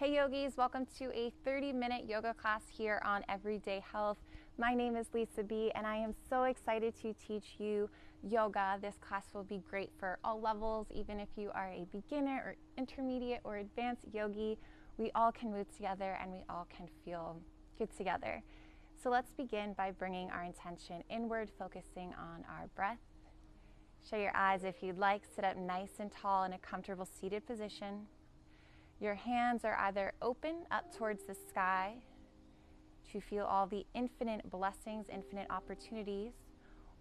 Hey yogis, welcome to a 30-minute yoga class here on Everyday Health. My name is Lisa B and I am so excited to teach you yoga. This class will be great for all levels, even if you are a beginner or intermediate or advanced yogi. We all can move together and we all can feel good together. So let's begin by bringing our intention inward, focusing on our breath. Shut your eyes if you'd like. Sit up nice and tall in a comfortable seated position. Your hands are either open up towards the sky to feel all the infinite blessings, infinite opportunities,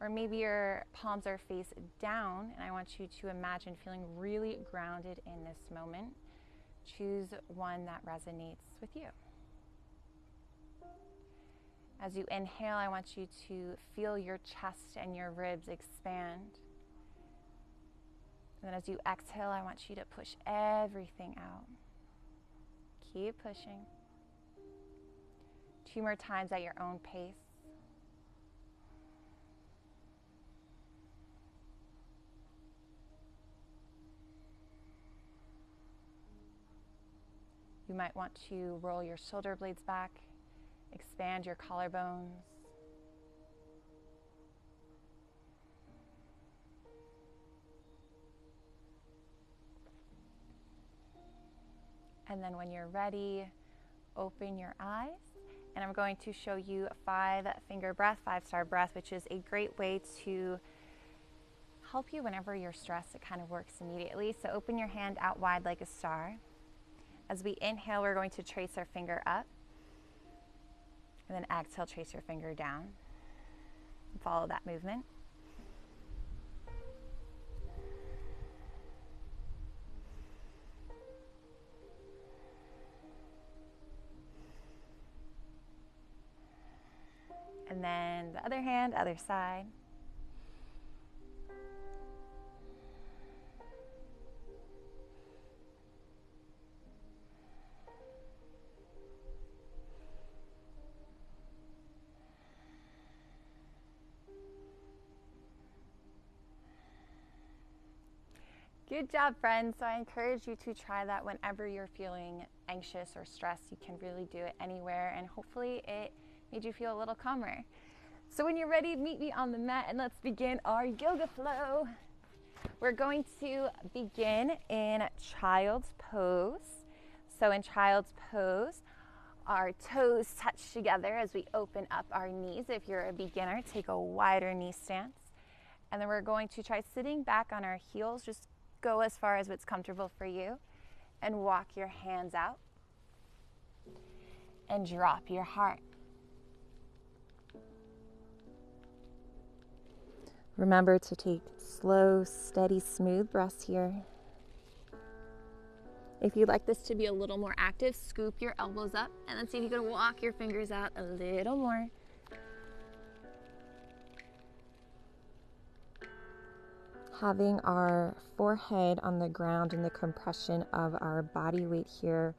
or maybe your palms are face down and I want you to imagine feeling really grounded in this moment. Choose one that resonates with you. As you inhale, I want you to feel your chest and your ribs expand. And then as you exhale, I want you to push everything out. Keep pushing. 2 more times at your own pace. You might want to roll your shoulder blades back, expand your collarbones. And then when you're ready, open your eyes. And I'm going to show you a 5-finger breath, 5-star breath, which is a great way to help you whenever you're stressed. It kind of works immediately. So open your hand out wide like a star. As we inhale, we're going to trace our finger up. And then exhale, trace your finger down. Follow that movement. And then the other hand, other side. Good job, friends. So I encourage you to try that whenever you're feeling anxious or stressed. You can really do it anywhere, and hopefully it made you feel a little calmer. So when you're ready, meet me on the mat and let's begin our yoga flow. We're going to begin in child's pose. So in child's pose, our toes touch together as we open up our knees. If you're a beginner, take a wider knee stance. And then we're going to try sitting back on our heels. Just go as far as what's comfortable for you and walk your hands out and drop your heart. Remember to take slow, steady, smooth breaths here. If you'd like this to be a little more active, scoop your elbows up and then see if you can walk your fingers out a little more. Having our forehead on the ground and the compression of our body weight here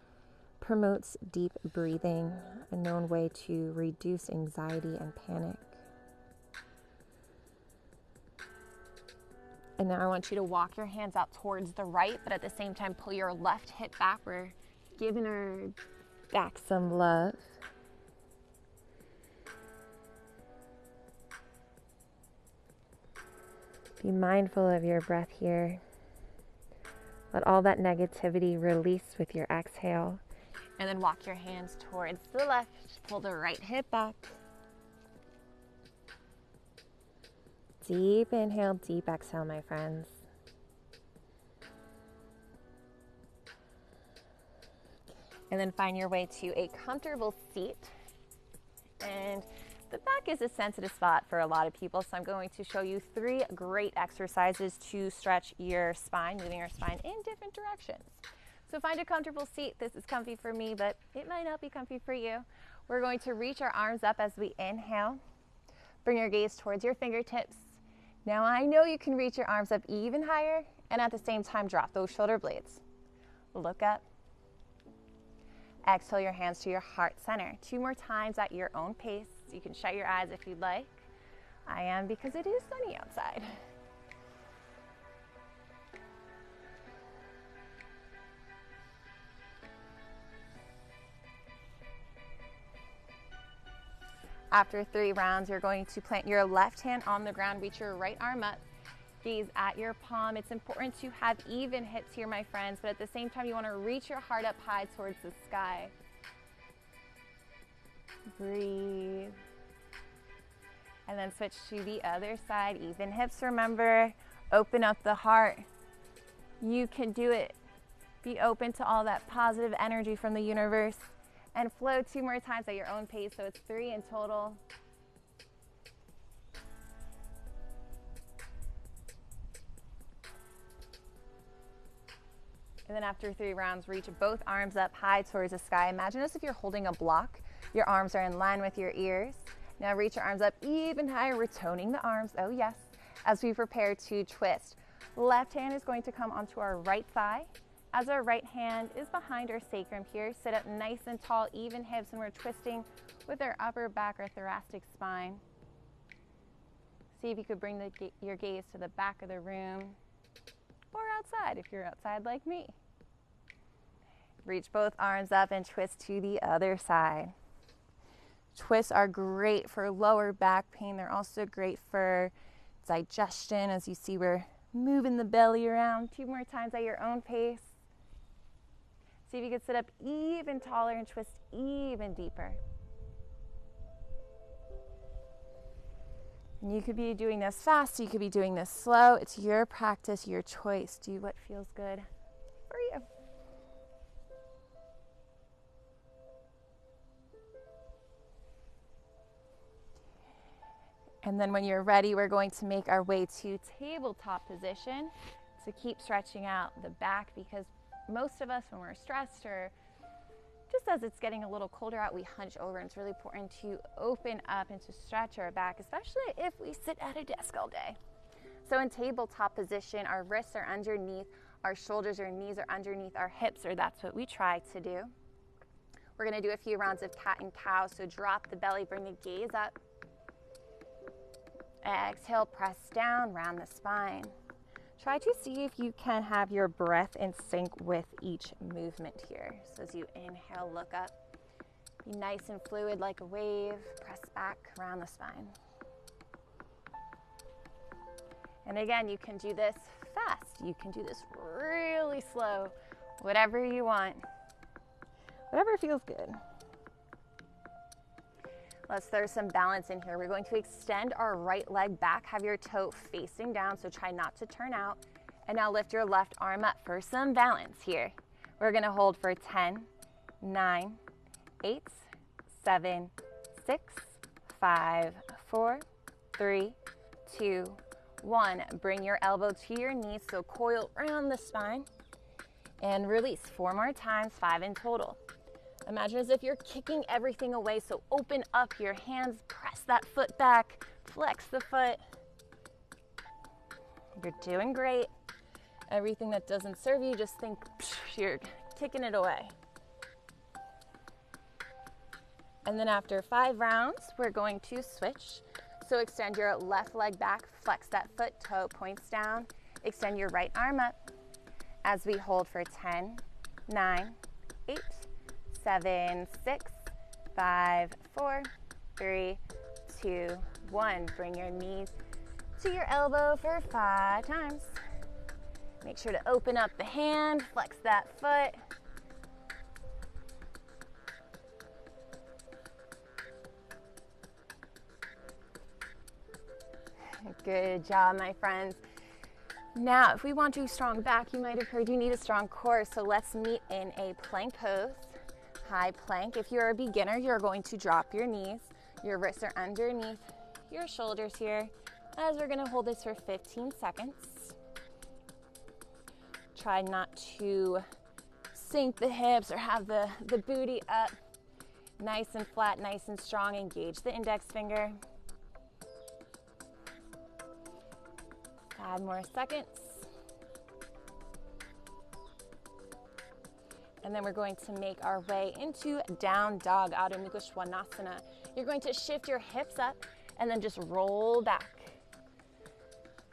promotes deep breathing, a known way to reduce anxiety and panic. And now I want you to walk your hands out towards the right, but at the same time pull your left hip back. We're giving our back some love. Be mindful of your breath here. Let all that negativity release with your exhale. And then walk your hands towards the left. Pull the right hip back. Deep inhale, deep exhale, my friends. And then find your way to a comfortable seat. And the back is a sensitive spot for a lot of people, so I'm going to show you 3 great exercises to stretch your spine, moving your spine in different directions. So find a comfortable seat. This is comfy for me, but it might not be comfy for you. We're going to reach our arms up as we inhale. Bring your gaze towards your fingertips. Now I know you can reach your arms up even higher and at the same time drop those shoulder blades. Look up. Exhale your hands to your heart center. 2 more times at your own pace. You can shut your eyes if you'd like. I am because it is sunny outside. After 3 rounds, you're going to plant your left hand on the ground, reach your right arm up, gaze at your palm. It's important to have even hips here, my friends, but at the same time, you want to reach your heart up high towards the sky. Breathe. And then switch to the other side. Even hips, remember. Open up the heart. You can do it. Be open to all that positive energy from the universe. And flow 2 more times at your own pace, so it's 3 in total. And then after 3 rounds, reach both arms up high towards the sky. Imagine as if you're holding a block. Your arms are in line with your ears. Now reach your arms up even higher. We're toning the arms, oh yes, as we prepare to twist. Left hand is going to come onto our right thigh. As our right hand is behind our sacrum here, sit up nice and tall, even hips, and we're twisting with our upper back or thoracic spine. See if you could bring your gaze to the back of the room or outside if you're outside like me. Reach both arms up and twist to the other side. Twists are great for lower back pain. They're also great for digestion. As you see, we're moving the belly around. 2 more times at your own pace. See if you can sit up even taller and twist even deeper. And you could be doing this fast, you could be doing this slow. It's your practice, your choice. Do what feels good for you. And then when you're ready, we're going to make our way to tabletop position to keep stretching out the back, because most of us, when we're stressed or just as it's getting a little colder out, we hunch over, and it's really important to open up and to stretch our back, especially if we sit at a desk all day. So in tabletop position, our wrists are underneath, our shoulders or knees are underneath our hips, or that's what we try to do. We're going to do a few rounds of cat and cow, so drop the belly, bring the gaze up. Exhale, press down, round the spine. Try to see if you can have your breath in sync with each movement here. So as you inhale, look up. Be nice and fluid like a wave. Press back, round the spine. And again, you can do this fast. You can do this really slow. Whatever you want. Whatever feels good. Let's throw some balance in here. We're going to extend our right leg back, have your toe facing down, so try not to turn out. And now lift your left arm up for some balance here. We're gonna hold for 10, 9, 8, 7, 6, 5, 4, 3, 2, 1. Bring your elbow to your knees, so coil around the spine and release. 4 more times, 5 in total. Imagine as if you're kicking everything away, so open up your hands, press that foot back, flex the foot. You're doing great. Everything that doesn't serve you, just think you're kicking it away. And then after 5 rounds, we're going to switch. So extend your left leg back, flex that foot, toe points down, extend your right arm up as we hold for 10, 9, 8, 7, 6, 5, 4, 3, 2, 1. Bring your knees to your elbow for 5 times. Make sure to open up the hand, flex that foot. Good job, my friends. Now, if we want to strong back, you might have heard you need a strong core, so let's meet in a plank pose. High plank. If you're a beginner, you're going to drop your knees. Your wrists are underneath your shoulders here, as we're going to hold this for 15 seconds. Try not to sink the hips or have the booty up. Nice and flat, nice and strong. Engage the index finger. 5 more seconds. And then we're going to make our way into down dog, Adho Mukha Svanasana. You're going to shift your hips up and then just roll back.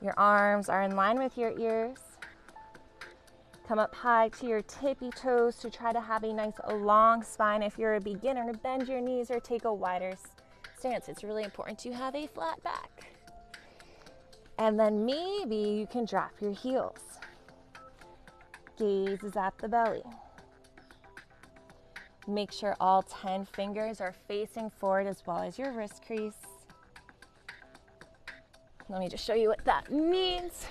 Your arms are in line with your ears. Come up high to your tippy toes to try to have a nice long spine. If you're a beginner, bend your knees or take a wider stance. It's really important to have a flat back. And then maybe you can drop your heels. Gaze is at the belly. Make sure all 10 fingers are facing forward as well as your wrist crease. Let me just show you what that means.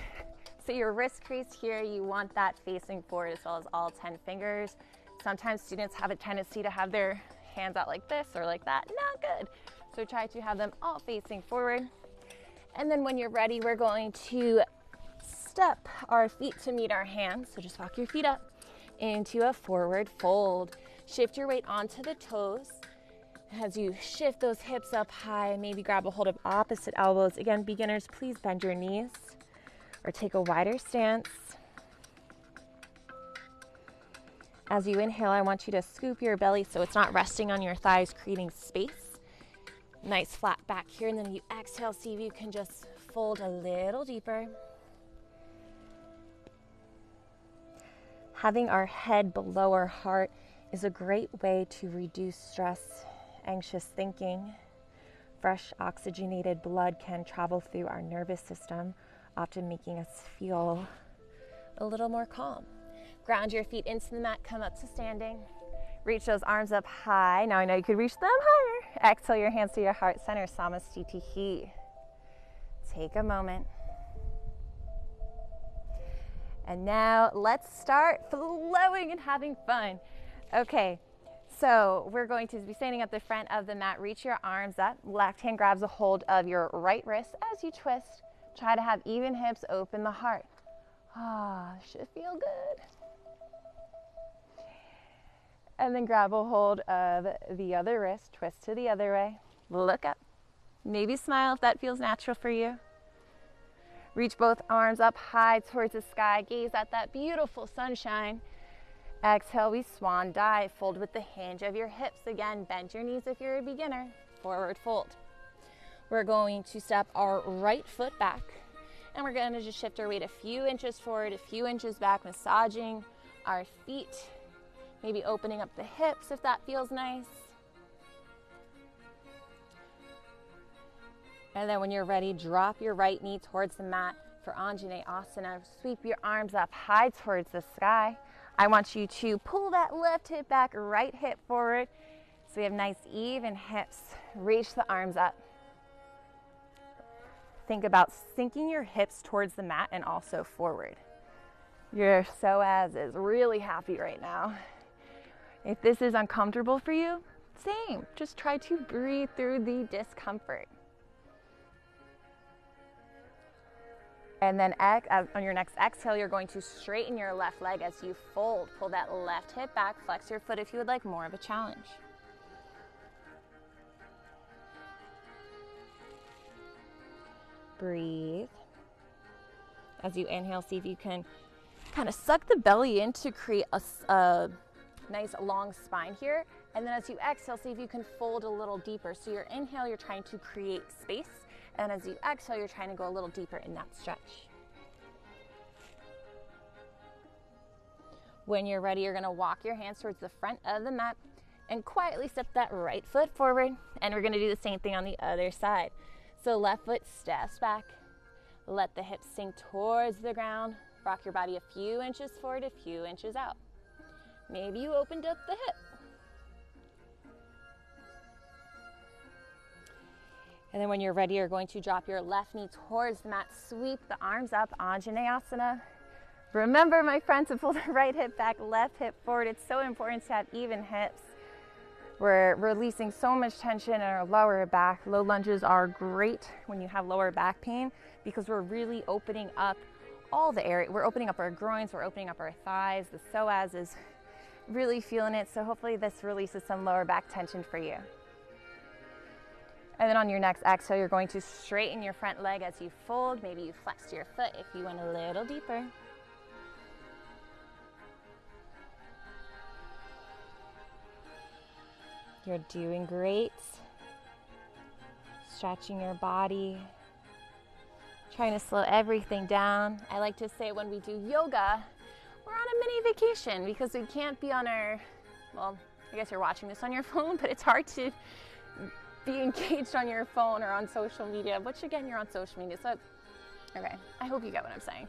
So your wrist crease here, you want that facing forward as well as all 10 fingers. Sometimes students have a tendency to have their hands out like this or like that. Not good. So try to have them all facing forward. And then when you're ready, we're going to step our feet to meet our hands. So just walk your feet up into a forward fold. Shift your weight onto the toes. As you shift those hips up high, maybe grab a hold of opposite elbows. Again, beginners, please bend your knees or take a wider stance. As you inhale, I want you to scoop your belly so it's not resting on your thighs, creating space. Nice flat back here, and then you exhale, see if you can just fold a little deeper. Having our head below our heart is a great way to reduce stress, anxious thinking. Fresh oxygenated blood can travel through our nervous system, often making us feel a little more calm. Ground your feet into the mat, come up to standing. Reach those arms up high. Now I know you could reach them higher. Exhale your hands to your heart center, Samastitihi. Take a moment. And now let's start flowing and having fun. Okay, so we're going to be standing at the front of the mat. Reach your arms up. Left hand grabs a hold of your right wrist as you twist. Try to have even hips, open the heart. Should feel good. And then grab a hold of the other wrist, twist to the other way. Look up. Maybe smile if that feels natural for you. Reach both arms up high towards the sky. Gaze at that beautiful sunshine. Exhale, we swan dive. Fold with the hinge of your hips. Again, bend your knees if you're a beginner. Forward fold. We're going to step our right foot back. And we're going to just shift our weight a few inches forward, a few inches back, massaging our feet. Maybe opening up the hips if that feels nice. And then when you're ready, drop your right knee towards the mat for Anjaneyasana. Sweep your arms up high towards the sky. I want you to pull that left hip back, right hip forward. So we have nice even hips. Reach the arms up. Think about sinking your hips towards the mat and also forward. Your psoas is really happy right now. If this is uncomfortable for you, same. Just try to breathe through the discomfort. And then on your next exhale, you're going to straighten your left leg as you fold. Pull that left hip back, flex your foot if you would like more of a challenge. Breathe. As you inhale, see if you can kind of suck the belly in to create a nice long spine here. And then as you exhale, see if you can fold a little deeper. So your inhale, you're trying to create space. And as you exhale, you're trying to go a little deeper in that stretch. When you're ready, you're going to walk your hands towards the front of the mat and quietly step that right foot forward. And we're going to do the same thing on the other side. So left foot steps back. Let the hips sink towards the ground. Rock your body a few inches forward, a few inches out. Maybe you opened up the hip. And then when you're ready, you're going to drop your left knee towards the mat. Sweep the arms up, Anjaneyasana. Remember, my friends, to pull the right hip back, left hip forward. It's so important to have even hips. We're releasing so much tension in our lower back. Low lunges are great when you have lower back pain because we're really opening up all the area. We're opening up our groins, we're opening up our thighs. The psoas is really feeling it. So hopefully this releases some lower back tension for you. And then on your next exhale, you're going to straighten your front leg as you fold. Maybe you flex your foot if you went a little deeper. You're doing great. Stretching your body. Trying to slow everything down. I like to say when we do yoga, we're on a mini vacation because we can't be on our, well, I guess you're watching this on your phone, but it's hard to be engaged on your phone or on social media, which again, you're on social media, so okay, I hope you get what I'm saying.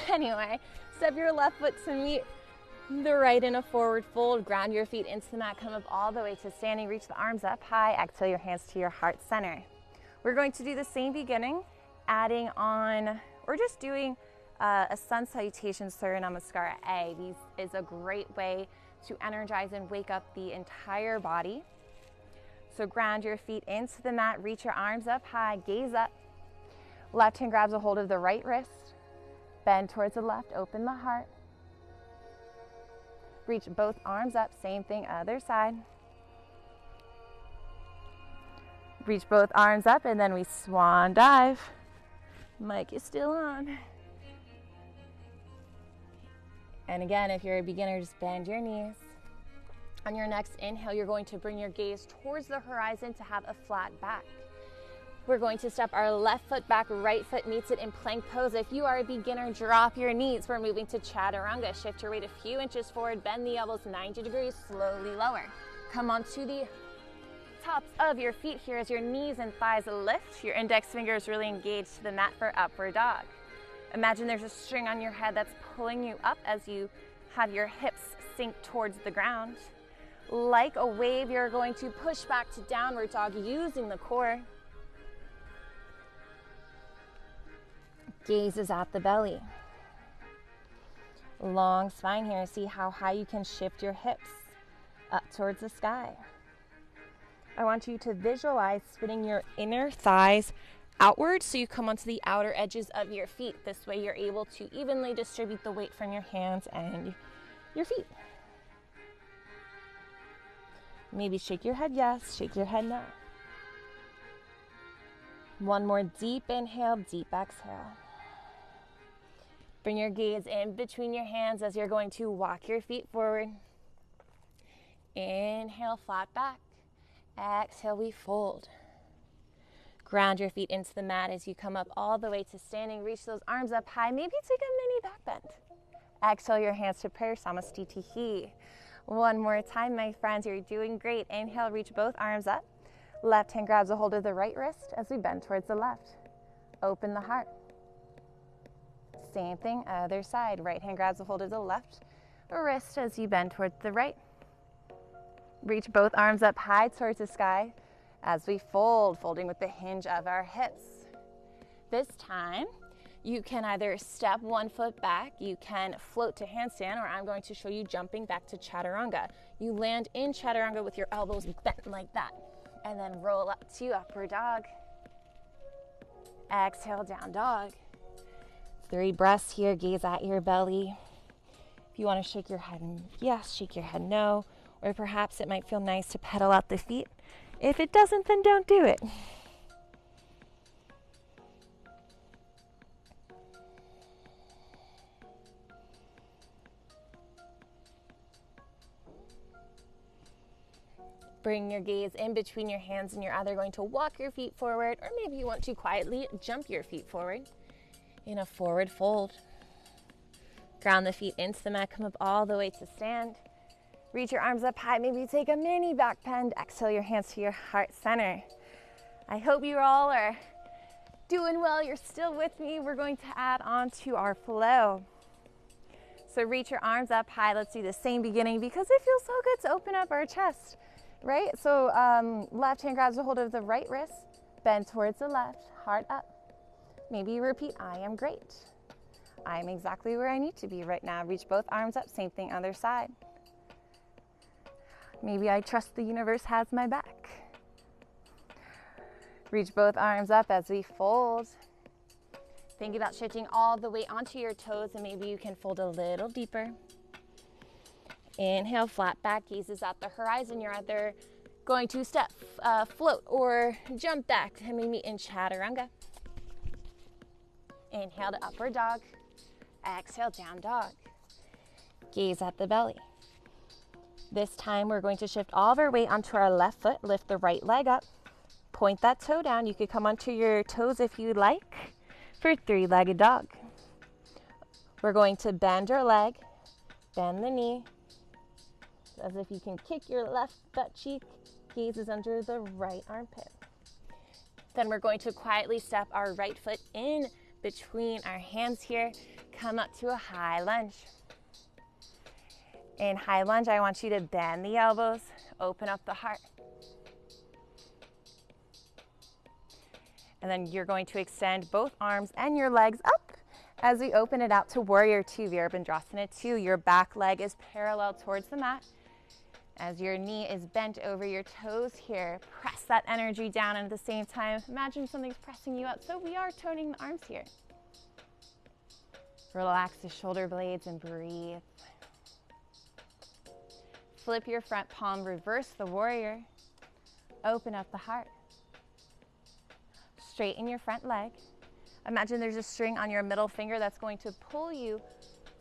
Anyway, step your left foot to meet the right in a forward fold. Ground your feet into the mat. Come up all the way to standing. Reach the arms up high. Exhale your hands to your heart center. We're going to do the same beginning, adding on, or just doing a sun salutation, Surya Namaskara A. This is a great way to energize and wake up the entire body. So ground your feet into the mat. Reach your arms up high. Gaze up. Left hand grabs a hold of the right wrist. Bend towards the left, open the heart. Reach both arms up, same thing, other side. Reach both arms up and then we swan dive. Mic is still on. And again, if you're a beginner, just bend your knees. On your next inhale, you're going to bring your gaze towards the horizon to have a flat back. We're going to step our left foot back, right foot meets it in plank pose. If you are a beginner, drop your knees. We're moving to chaturanga. Shift your weight a few inches forward, bend the elbows 90 degrees, slowly lower. Come onto the tops of your feet here as your knees and thighs lift. Your index finger is really engaged to the mat for upward dog. Imagine there's a string on your head that's pulling you up as you have your hips sink towards the ground. Like a wave, you're going to push back to downward dog using the core. Gaze is at the belly. Long spine here. See how high you can shift your hips up towards the sky. I want you to visualize spinning your inner thighs outward so you come onto the outer edges of your feet. This way you're able to evenly distribute the weight from your hands and your feet. Maybe shake your head yes, shake your head no. One more deep inhale, deep exhale. Bring your gaze in between your hands as you're going to walk your feet forward. Inhale, flat back. Exhale, we fold. Ground your feet into the mat as you come up all the way to standing. Reach those arms up high. Maybe take a mini back bend. Exhale your hands to prayer, Samastitihi. One more time, my friends. You're doing great. Inhale, reach both arms up. Left hand grabs a hold of the right wrist as we bend towards the left. Open the heart. Same thing, other side. Right hand grabs a hold of the left wrist as you bend towards the right. Reach both arms up high towards the sky as we fold, folding with the hinge of our hips. This time, you can either step one foot back, you can float to handstand, or I'm going to show you jumping back to chaturanga. You land in chaturanga with your elbows bent like that, and then roll up to upward dog. Exhale, down dog. 3 breaths here, gaze at your belly. If you want to shake your head yes, shake your head no, or perhaps it might feel nice to pedal out the feet. If it doesn't, then don't do it. Bring your gaze in between your hands and you're either going to walk your feet forward or maybe you want to quietly jump your feet forward in a forward fold. Ground the feet into the mat, come up all the way to stand. Reach your arms up high, maybe take a mini back bend. Exhale your hands to your heart center. I hope you all are doing well. You're still with me. We're going to add on to our flow. So reach your arms up high. Let's do the same beginning because it feels so good to open up our chest. Right? So left hand grabs a hold of the right wrist, bend towards the left, heart up. Maybe you repeat, I am great. I am exactly where I need to be right now. Reach both arms up, same thing, other side. Maybe I trust the universe has my back. Reach both arms up as we fold. Think about shifting all the way onto your toes and maybe you can fold a little deeper. Inhale, flat back, gazes at the horizon. You're either going to step, float, or jump back and meet in chaturanga. Inhale to upward dog. Exhale, down dog. Gaze at the belly. This time we're going to shift all of our weight onto our left foot. Lift the right leg up. Point that toe down. You could come onto your toes if you'd like for 3-legged dog. We're going to bend our leg, bend the knee, as if you can kick your left butt cheek. Gaze is under the right armpit. Then we're going to quietly step our right foot in between our hands here. Come up to a high lunge. In high lunge, I want you to bend the elbows, open up the heart. And then you're going to extend both arms and your legs up as we open it out to Warrior Two, Virabhadrasana 2. Your back leg is parallel towards the mat. As your knee is bent over your toes here, press that energy down, and at the same time, imagine something's pressing you out. So we are toning the arms here. Relax the shoulder blades and breathe. Flip your front palm, reverse the warrior. Open up the heart. Straighten your front leg. Imagine there's a string on your middle finger that's going to pull you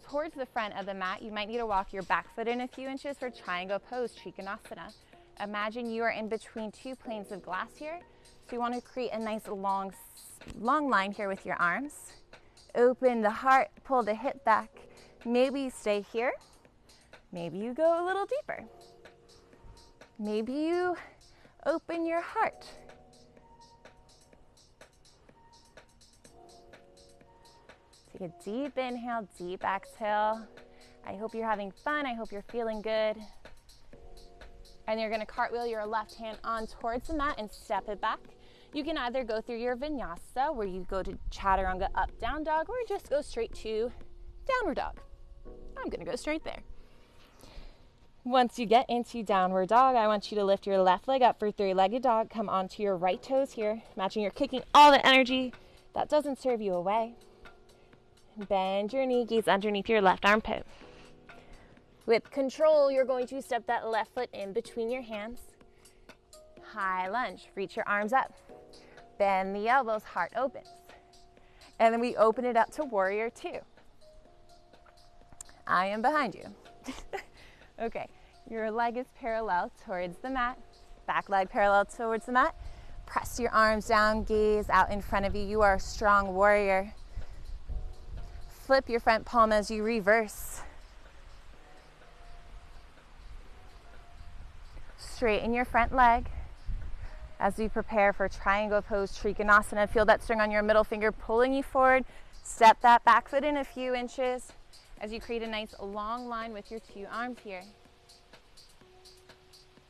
towards the front of the mat. You might need to walk your back foot in a few inches for triangle pose, Trikonasana. Imagine you are in between two planes of glass here. So you want to create a nice long line here with your arms. Open the heart, pull the hip back. Maybe you stay here. Maybe you go a little deeper. Maybe you open your heart. Take a deep inhale, deep exhale. I hope you're having fun. I hope you're feeling good. And you're going to cartwheel your left hand on towards the mat and step it back. You can either go through your vinyasa, where you go to chaturanga, up, down dog, or just go straight to downward dog. I'm going to go straight there. Once you get into downward dog, I want you to lift your left leg up for three-legged dog. Come onto your right toes here. Imagine you're kicking all the energy that doesn't serve you away. Bend your knee, gaze underneath your left armpit. With control, you're going to step that left foot in between your hands. High lunge. Reach your arms up. Bend the elbows, heart opens. And then we open it up to Warrior Two. I am behind you. Okay, your leg is parallel towards the mat. Back leg parallel towards the mat. Press your arms down, gaze out in front of you. You are a strong warrior. Flip your front palm as you reverse. Straighten your front leg as we prepare for triangle pose, Trikonasana. Feel that string on your middle finger pulling you forward. Step that back foot in a few inches as you create a nice long line with your two arms here.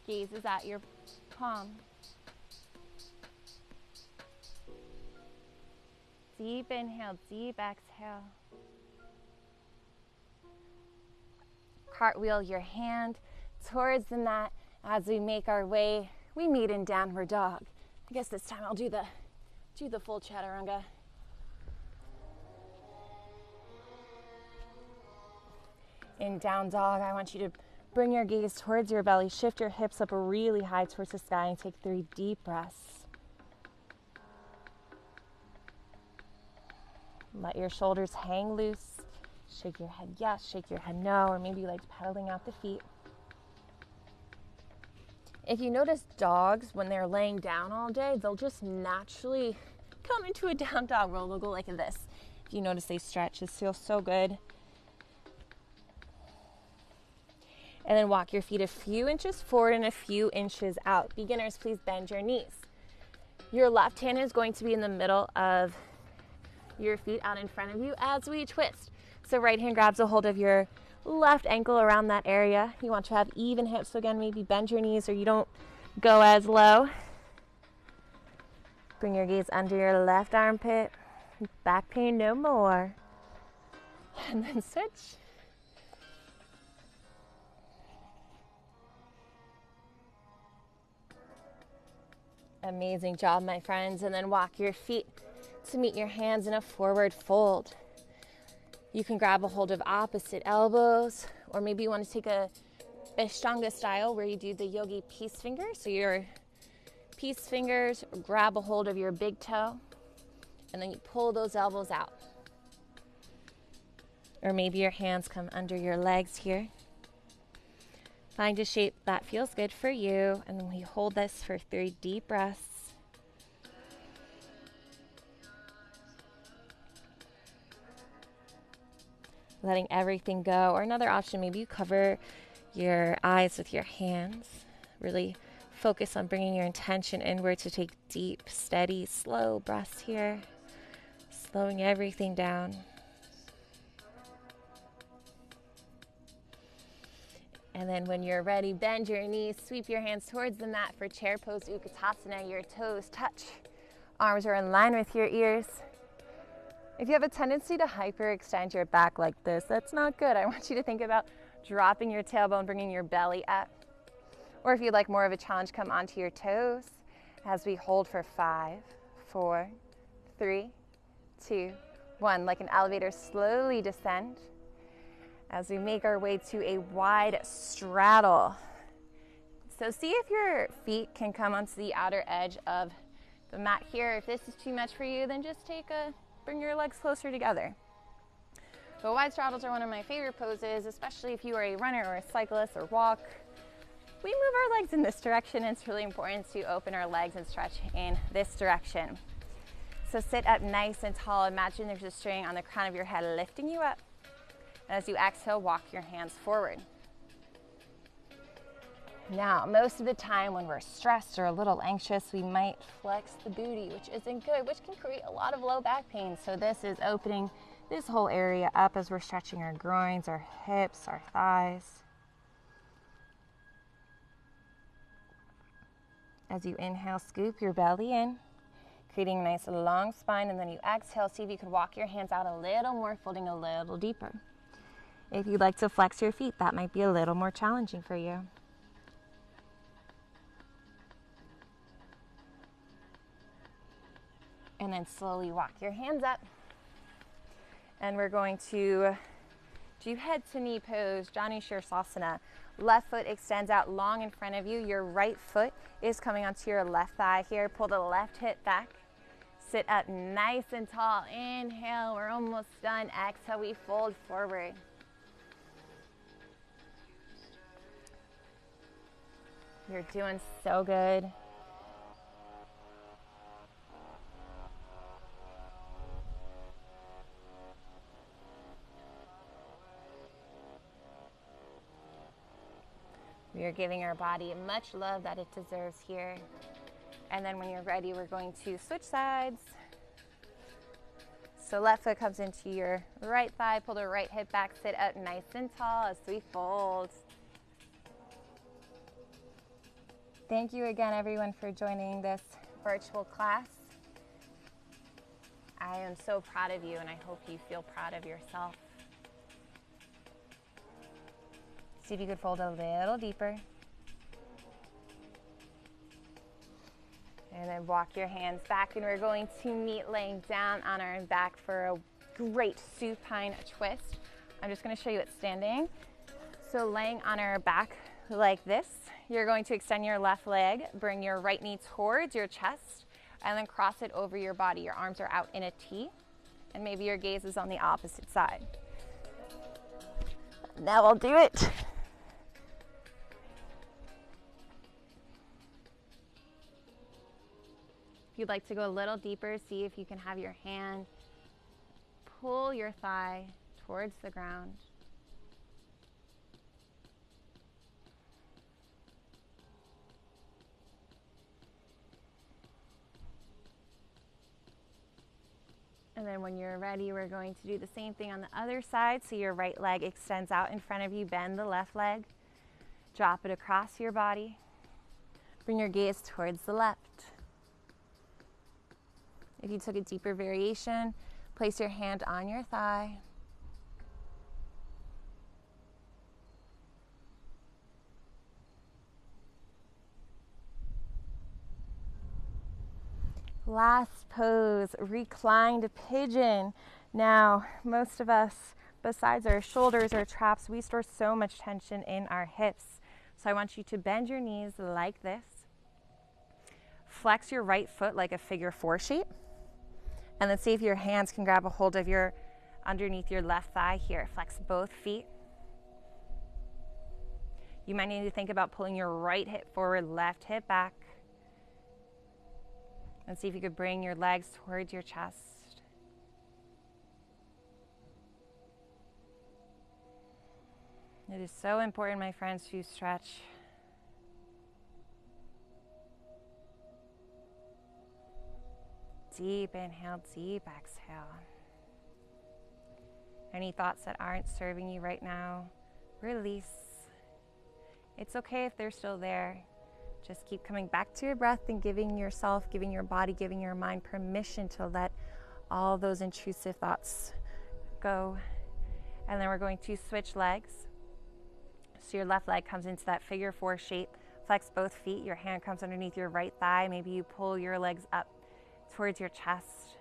Gaze is at your palm. Deep inhale, deep exhale. Cartwheel your hand towards the mat as we make our way. We meet in downward dog. I guess this time I'll do the full chaturanga. In down dog, I want you to bring your gaze towards your belly. Shift your hips up really high towards the sky and take 3 deep breaths. Let your shoulders hang loose. Shake your head yes, shake your head no, or maybe you like pedaling out the feet. If you notice dogs, when they're laying down all day, they'll just naturally come into a down dog roll. They'll go like this. If you notice they stretch, this feels so good. And then walk your feet a few inches forward and a few inches out. Beginners, please bend your knees. Your left hand is going to be in the middle of your feet out in front of you as we twist. So right hand grabs a hold of your left ankle around that area. You want to have even hips, so again, maybe bend your knees or you don't go as low. Bring your gaze under your left armpit. Back pain no more. And then switch. Amazing job, my friends. And then walk your feet to meet your hands in a forward fold. You can grab a hold of opposite elbows, or maybe you want to take a Ashtanga style where you do the yogi peace finger. So your peace fingers grab a hold of your big toe, and then you pull those elbows out. Or maybe your hands come under your legs here. Find a shape that feels good for you, and then we hold this for 3 deep breaths. Letting everything go. Or another option, maybe you cover your eyes with your hands. Really focus on bringing your intention inward to take deep, steady, slow breaths here. Slowing everything down. And then when you're ready, bend your knees, sweep your hands towards the mat for chair pose Utkatasana. Your toes touch. Arms are in line with your ears. If you have a tendency to hyperextend your back like this, that's not good. I want you to think about dropping your tailbone, bringing your belly up. Or if you'd like more of a challenge, come onto your toes as we hold for 5, 4, 3, 2, 1. Like an elevator, slowly descend as we make our way to a wide straddle. So see if your feet can come onto the outer edge of the mat here. If this is too much for you, then just bring your legs closer together. So wide straddles are one of my favorite poses, especially if you are a runner or a cyclist or walk. We move our legs in this direction, and it's really important to open our legs and stretch in this direction. So sit up nice and tall. Imagine there's a string on the crown of your head lifting you up. And as you exhale, walk your hands forward. Now, most of the time when we're stressed or a little anxious, we might flex the booty, which isn't good, which can create a lot of low back pain. So this is opening this whole area up as we're stretching our groins, our hips, our thighs. As you inhale, scoop your belly in, creating a nice long spine, and then you exhale. See if you could walk your hands out a little more, folding a little deeper. If you'd like to flex your feet, that might be a little more challenging for you. And then slowly walk your hands up. And we're going to do head to knee pose, Janu Sirsasana. Left foot extends out long in front of you. Your right foot is coming onto your left thigh here. Pull the left hip back. Sit up nice and tall. Inhale, we're almost done. Exhale, we fold forward. You're doing so good. We are giving our body much love that it deserves here. And then when you're ready, we're going to switch sides. So left foot comes into your right thigh, pull the right hip back, sit up nice and tall as we fold. Thank you again, everyone, for joining this virtual class. I am so proud of you, and I hope you feel proud of yourself. See if you could fold a little deeper. And then walk your hands back, and we're going to meet laying down on our back for a great supine twist. I'm just going to show you it standing. So laying on our back like this, you're going to extend your left leg, bring your right knee towards your chest, and then cross it over your body. Your arms are out in a T, and maybe your gaze is on the opposite side. Now I'll do it. If you'd like to go a little deeper, see if you can have your hand pull your thigh towards the ground. And then when you're ready, we're going to do the same thing on the other side. So your right leg extends out in front of you, bend the left leg, drop it across your body. Bring your gaze towards the left. If you took a deeper variation, place your hand on your thigh. Last pose, reclined pigeon. Now, most of us, besides our shoulders or traps, we store so much tension in our hips. So I want you to bend your knees like this. Flex your right foot like a figure 4 shape. And then see if your hands can grab a hold of your underneath your left thigh here. Flex both feet. You might need to think about pulling your right hip forward, left hip back. And see if you could bring your legs towards your chest. It is so important, my friends, to stretch. Deep inhale, deep exhale. Any thoughts that aren't serving you right now, release. It's okay if they're still there. Just keep coming back to your breath and giving yourself, giving your body, giving your mind permission to let all those intrusive thoughts go. And then we're going to switch legs. So your left leg comes into that figure 4 shape. Flex both feet. Your hand comes underneath your right thigh. Maybe you pull your legs up towards your chest.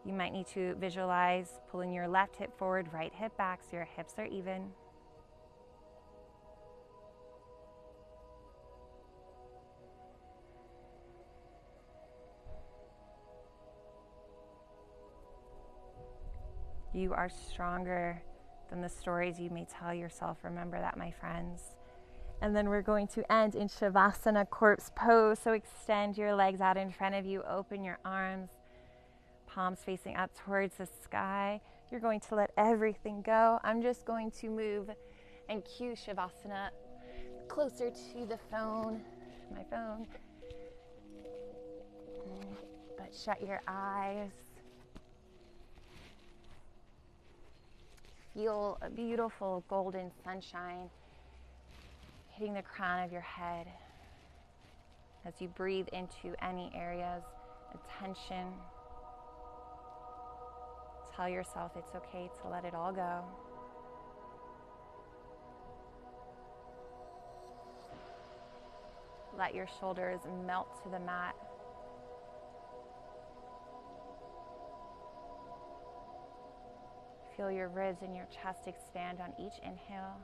You might need to visualize pulling your left hip forward, right hip back so your hips are even. You are stronger than the stories you may tell yourself. Remember that, my friends. And then we're going to end in Shavasana, corpse pose. So extend your legs out in front of you, open your arms, palms facing up towards the sky. You're going to let everything go. I'm just going to move and cue Shavasana closer to the phone, my phone. But shut your eyes. Feel a beautiful golden sunshine hitting the crown of your head as you breathe into any areas of tension. Tell yourself it's okay to let it all go. Let your shoulders melt to the mat. Feel your ribs and your chest expand on each inhale.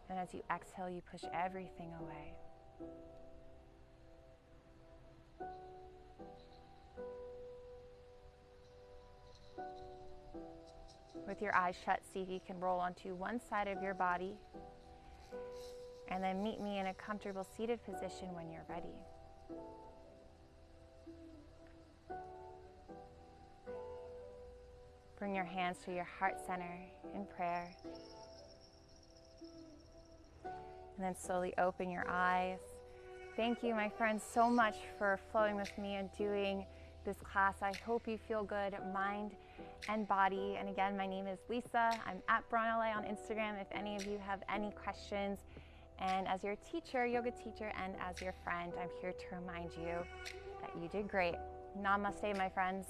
And as you exhale, you push everything away. With your eyes shut, see if you can roll onto one side of your body. And then meet me in a comfortable seated position when you're ready. Bring your hands to your heart center in prayer. And then slowly open your eyes. Thank you, my friends, so much for flowing with me and doing this class. I hope you feel good, mind and body. And again, my name is Lisa. I'm at BraunLA on Instagram if any of you have any questions. And as your teacher, yoga teacher, and as your friend, I'm here to remind you that you did great. Namaste, my friends.